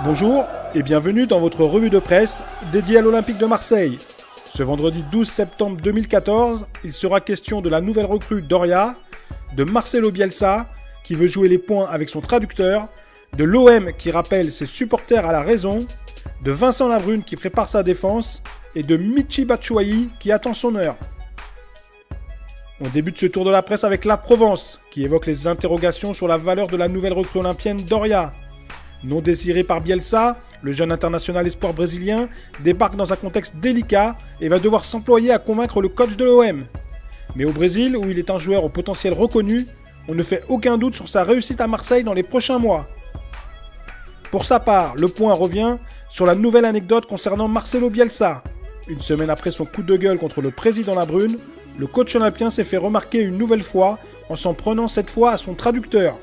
Bonjour et bienvenue dans votre revue de presse dédiée à l'Olympique de Marseille. Ce vendredi 12 septembre 2014, il sera question de la nouvelle recrue Doria, de Marcelo Bielsa qui veut jouer les points avec son traducteur, de l'OM qui rappelle ses supporters à la raison, de Vincent Labrune qui prépare sa défense et de Michy Batshuayi qui attend son heure. On débute ce tour de la presse avec La Provence qui évoque les interrogations sur la valeur de la nouvelle recrue olympienne Doria. Non désiré par Bielsa, le jeune international espoir brésilien débarque dans un contexte délicat et va devoir s'employer à convaincre le coach de l'OM. Mais au Brésil, où il est un joueur au potentiel reconnu, on ne fait aucun doute sur sa réussite à Marseille dans les prochains mois. Pour sa part, Le Point revient sur la nouvelle anecdote concernant Marcelo Bielsa. Une semaine après son coup de gueule contre le président Labrune, le coach olympien s'est fait remarquer une nouvelle fois en s'en prenant cette fois à son traducteur.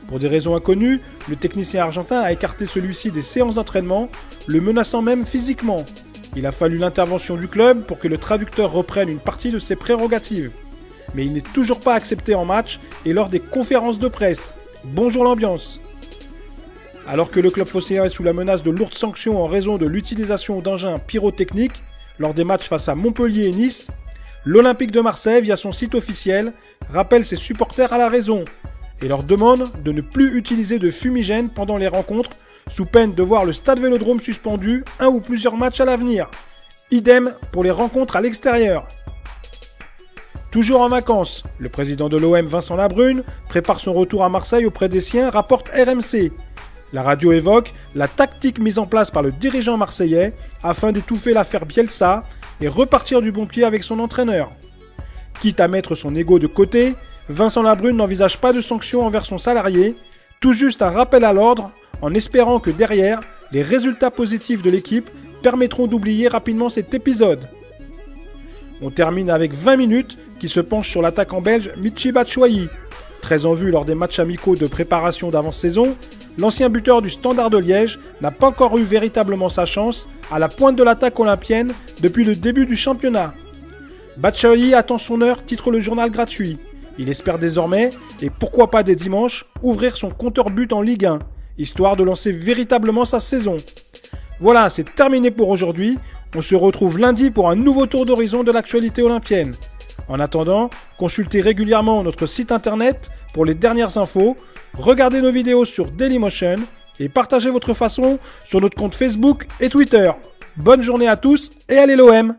Pour des raisons inconnues, le technicien argentin a écarté celui-ci des séances d'entraînement, le menaçant même physiquement. Il a fallu l'intervention du club pour que le traducteur reprenne une partie de ses prérogatives. Mais il n'est toujours pas accepté en match et lors des conférences de presse. Bonjour l'ambiance. Alors que le club phocéen est sous la menace de lourdes sanctions en raison de l'utilisation d'engins pyrotechniques lors des matchs face à Montpellier et Nice, l'Olympique de Marseille, via son site officiel, rappelle ses supporters à la raison et leur demande de ne plus utiliser de fumigène pendant les rencontres, sous peine de voir le stade Vélodrome suspendu un ou plusieurs matchs à l'avenir. Idem pour les rencontres à l'extérieur. Toujours en vacances, le président de l'OM, Vincent Labrune, prépare son retour à Marseille auprès des siens, rapporte RMC. La radio évoque la tactique mise en place par le dirigeant marseillais afin d'étouffer l'affaire Bielsa et repartir du bon pied avec son entraîneur. Quitte à mettre son ego de côté, Vincent Labrune n'envisage pas de sanctions envers son salarié, tout juste un rappel à l'ordre, en espérant que derrière, les résultats positifs de l'équipe permettront d'oublier rapidement cet épisode. On termine avec 20 minutes qui se penche sur l'attaquant belge Michy Batshuayi. Très en vue lors des matchs amicaux de préparation d'avant-saison, l'ancien buteur du Standard de Liège n'a pas encore eu véritablement sa chance à la pointe de l'attaque olympienne depuis le début du championnat. Batshuayi attend son heure, titre le journal gratuit. Il espère désormais, et pourquoi pas dès dimanche, ouvrir son compteur but en Ligue 1, histoire de lancer véritablement sa saison. Voilà, c'est terminé pour aujourd'hui. On se retrouve lundi pour un nouveau tour d'horizon de l'actualité olympienne. En attendant, consultez régulièrement notre site internet pour les dernières infos, regardez nos vidéos sur Dailymotion et partagez votre façon sur notre compte Facebook et Twitter. Bonne journée à tous et allez l'OM!